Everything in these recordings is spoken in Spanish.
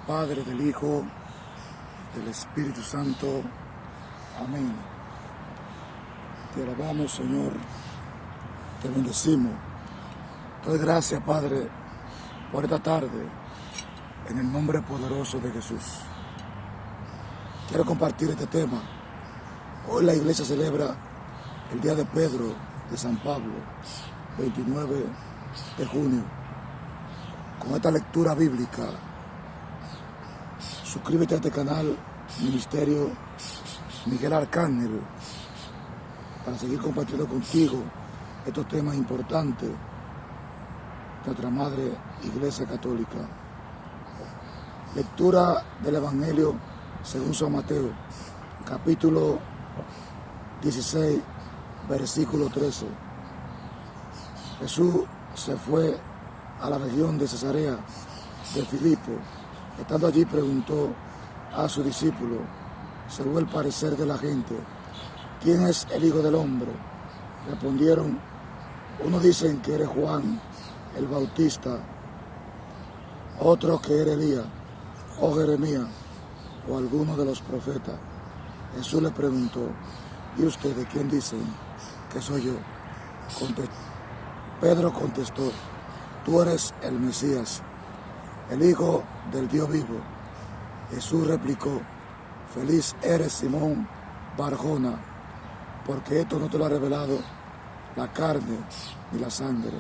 Padre, del Hijo, del Espíritu Santo. Amén. Te alabamos, Señor. Te bendecimos. Te doy gracias, Padre, por esta tarde, en el nombre poderoso de Jesús. Quiero compartir este tema. Hoy la iglesia celebra el día de Pedro de San Pablo, 29 de junio. Con esta lectura bíblica, suscríbete a este canal, Ministerio Miguel Arcángel, para seguir compartiendo contigo estos temas importantes de nuestra Madre Iglesia Católica. Lectura del Evangelio según San Mateo, capítulo 16, versículo 13. Jesús se fue a la región de Cesarea de Filipo. Estando allí preguntó a su discípulo, según el parecer de la gente, ¿quién es el Hijo del Hombre? Respondieron, unos dicen que eres Juan el Bautista, otros que eres Elías, o Jeremías, o alguno de los profetas. Jesús le preguntó, ¿y ustedes quién dicen que soy yo? Pedro contestó, tú eres el Mesías, el Hijo del Dios vivo. Jesús replicó, feliz eres Simón Barjona, porque esto no te lo ha revelado la carne ni la sangre,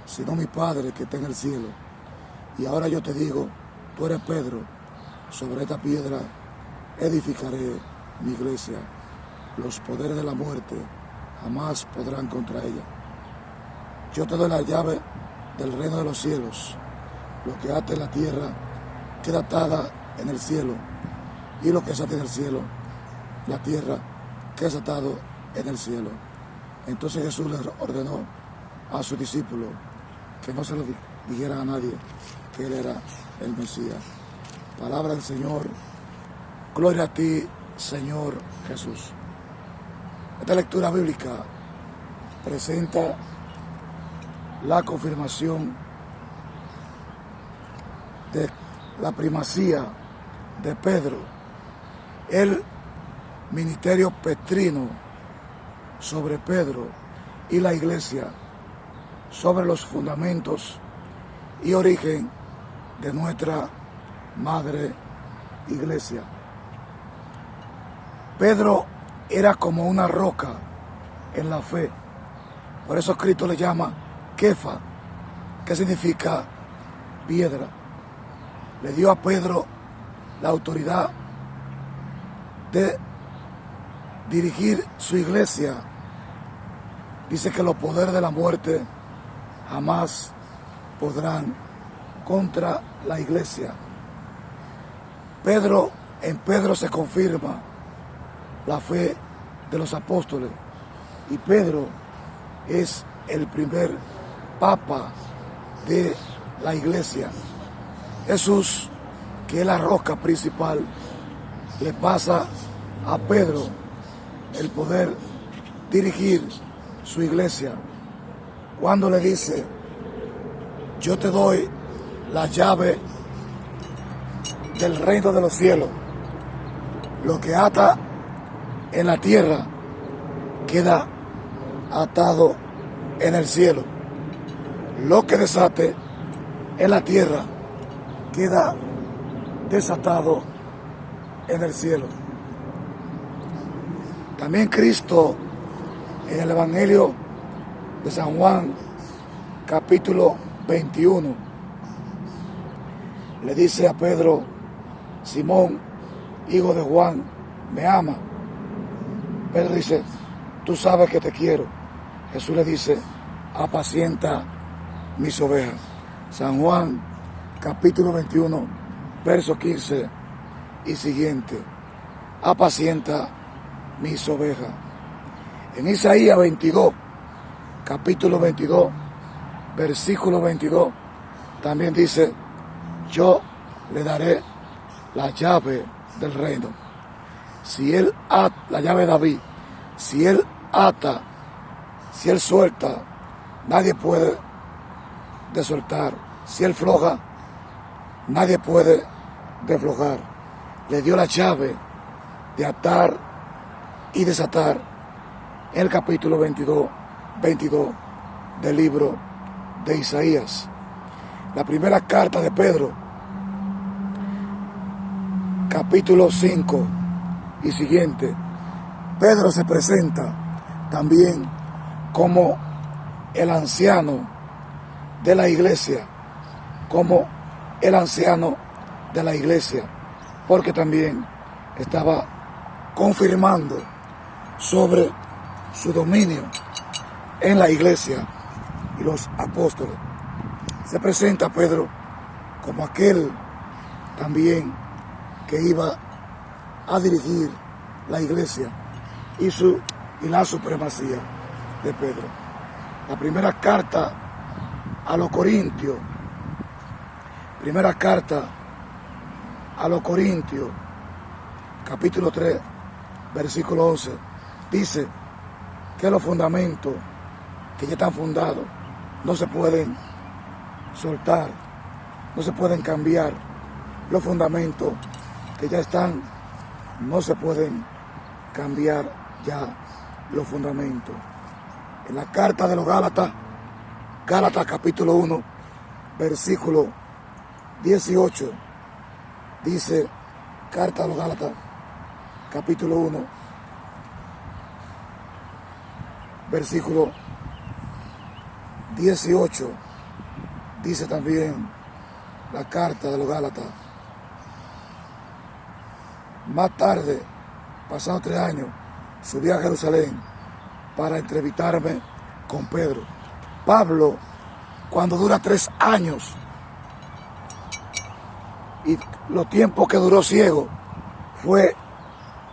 sino mi Padre que está en el cielo. Y ahora yo te digo, tú eres Pedro, sobre esta piedra edificaré mi iglesia. Los poderes de la muerte jamás podrán contra ella. Yo te doy la llave del reino de los cielos. Lo que ate en la tierra queda atada en el cielo, y lo que se ate en el cielo, la tierra, queda atado en el cielo. Entonces Jesús les ordenó a sus discípulos que no se lo dijeran a nadie que él era el Mesías. Palabra del Señor. Gloria a ti, Señor Jesús. Esta lectura bíblica presenta la confirmación de la primacía de Pedro, el ministerio petrino sobre Pedro y la iglesia, sobre los fundamentos y origen de nuestra Madre Iglesia. Pedro era como una roca en la fe, por eso Cristo le llama Kefa, que significa piedra. Le dio a Pedro la autoridad de dirigir su iglesia. Dice que los poderes de la muerte jamás podrán contra la iglesia. En Pedro se confirma la fe de los apóstoles, y Pedro es el primer papa de la iglesia. Jesús, que es la roca principal, le pasa a Pedro el poder dirigir su iglesia cuando le dice, yo te doy la llave del reino de los cielos. Lo que ata en la tierra queda atado en el cielo. Lo que desate en la tierra queda desatado en el cielo. También Cristo, en el Evangelio de San Juan, capítulo 21, le dice a Pedro, Simón, hijo de Juan, ¿me ama? Pedro dice, tú sabes que te quiero. Jesús le dice, apacienta mis ovejas. San Juan, capítulo 21, verso 15 y siguiente. Apacienta mis ovejas. En Isaías 22, capítulo 22, versículo 22, también dice, yo le daré la llave del reino. Si él ata, la llave de David, si él ata, si él suelta, nadie puede soltar. Si él floja, nadie puede de aflojar. Le dio la llave de atar y desatar en el capítulo 22 del libro de Isaías. La primera carta de Pedro, capítulo 5 y siguiente, Pedro se presenta también como el anciano de la iglesia, porque también estaba confirmando sobre su dominio en la iglesia y los apóstoles. Se presenta Pedro como aquel también que iba a dirigir la iglesia y la supremacía de Pedro. La primera carta a los Corintios, capítulo 3, versículo 11, dice que los fundamentos que ya están fundados no se pueden soltar, no se pueden cambiar. Los fundamentos que ya están, no se pueden cambiar ya los fundamentos. En la carta de los Gálatas capítulo 1, versículo 18, dice, carta de los Gálatas, capítulo 1, versículo 18, dice también la carta de los Gálatas. Más tarde, pasados 3 años, subí a Jerusalén para entrevistarme con Pedro. Pablo, cuando dura 3 años, y los tiempos que duró ciego, fue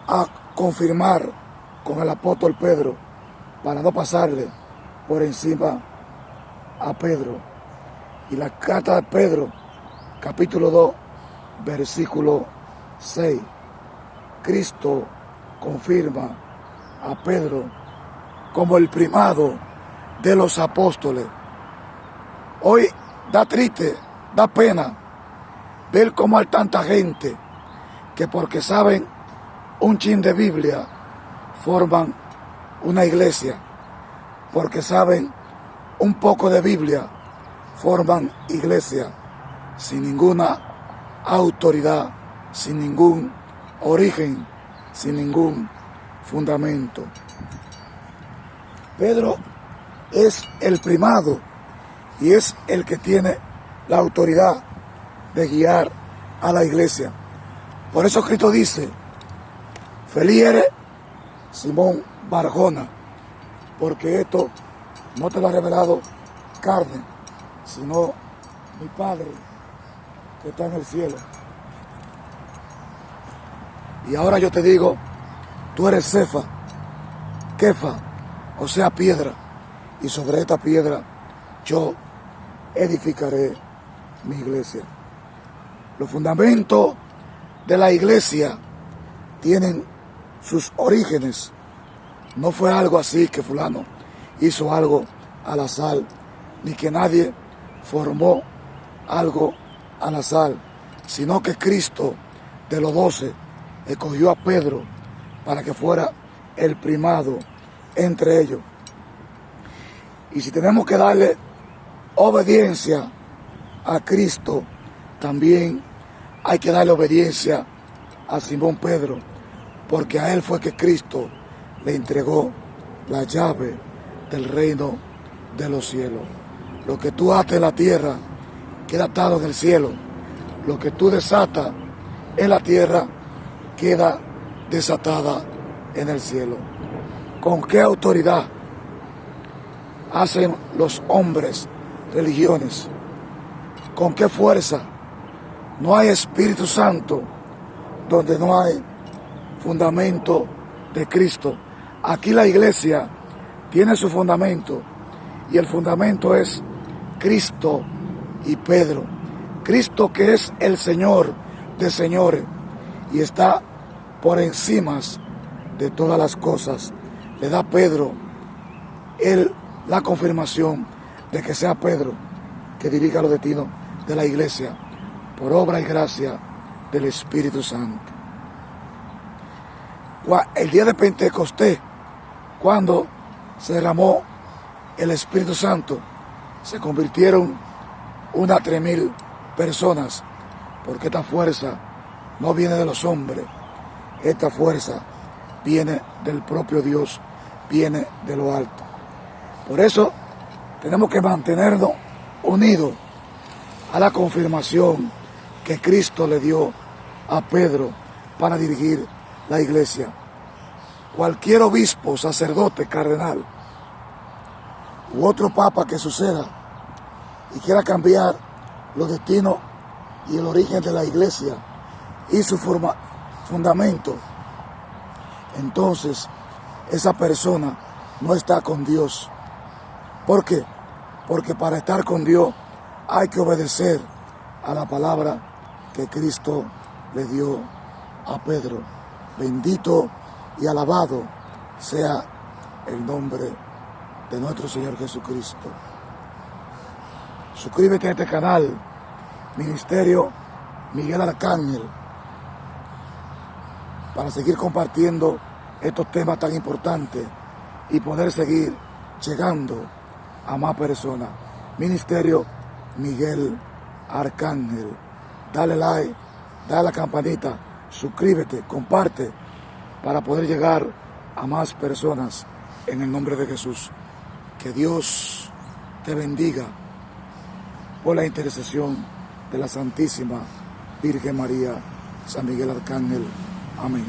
a confirmar con el apóstol Pedro para no pasarle por encima a Pedro. Y la carta de Pedro, capítulo 2, versículo 6, Cristo confirma a Pedro como el primado de los apóstoles. Hoy da triste, da pena ver cómo hay tanta gente que porque saben un chin de Biblia forman una iglesia, porque saben un poco de Biblia forman iglesia sin ninguna autoridad, sin ningún origen, sin ningún fundamento. Pedro es el primado y es el que tiene la autoridad de guiar a la iglesia. Por eso Cristo dice, feliz eres Simón Barjona, porque esto no te lo ha revelado carne, sino mi Padre que está en el cielo. Y ahora yo te digo, tú eres Kefa, o sea, piedra, y sobre esta piedra yo edificaré mi iglesia. Los fundamentos de la iglesia tienen sus orígenes. No fue algo así que fulano hizo algo al azar, ni que nadie formó algo al azar, sino que Cristo de los 12 escogió a Pedro para que fuera el primado entre ellos. Y si tenemos que darle obediencia a Cristo, también hay que darle obediencia a Simón Pedro, porque a él fue que Cristo le entregó la llave del reino de los cielos. Lo que tú ates en la tierra queda atado en el cielo. Lo que tú desatas en la tierra queda desatada en el cielo. ¿Con qué autoridad hacen los hombres religiones? ¿Con qué fuerza? No hay Espíritu Santo donde no hay fundamento de Cristo. Aquí la iglesia tiene su fundamento y el fundamento es Cristo y Pedro. Cristo, que es el Señor de señores y está por encima de todas las cosas, le da a Pedro la confirmación de que sea Pedro que dirija los destinos de la iglesia por obra y gracia del Espíritu Santo. El día de Pentecostés, cuando se derramó el Espíritu Santo, se convirtieron unas 3,000 personas, porque esta fuerza no viene de los hombres, esta fuerza viene del propio Dios, viene de lo alto. Por eso tenemos que mantenernos unidos a la confirmación que Cristo le dio a Pedro para dirigir la iglesia. Cualquier obispo, sacerdote, cardenal u otro papa que suceda y quiera cambiar los destinos y el origen de la iglesia y su fundamento, entonces esa persona no está con Dios. ¿Por qué? Porque para estar con Dios hay que obedecer a la palabra que Cristo le dio a Pedro. Bendito y alabado sea el nombre de nuestro Señor Jesucristo. Suscríbete a este canal, Ministerio Miguel Arcángel, para seguir compartiendo estos temas tan importantes y poder seguir llegando a más personas. Ministerio Miguel Arcángel. Dale like, dale a la campanita, suscríbete, comparte, para poder llegar a más personas en el nombre de Jesús. Que Dios te bendiga por la intercesión de la Santísima Virgen María, San Miguel Arcángel. Amén.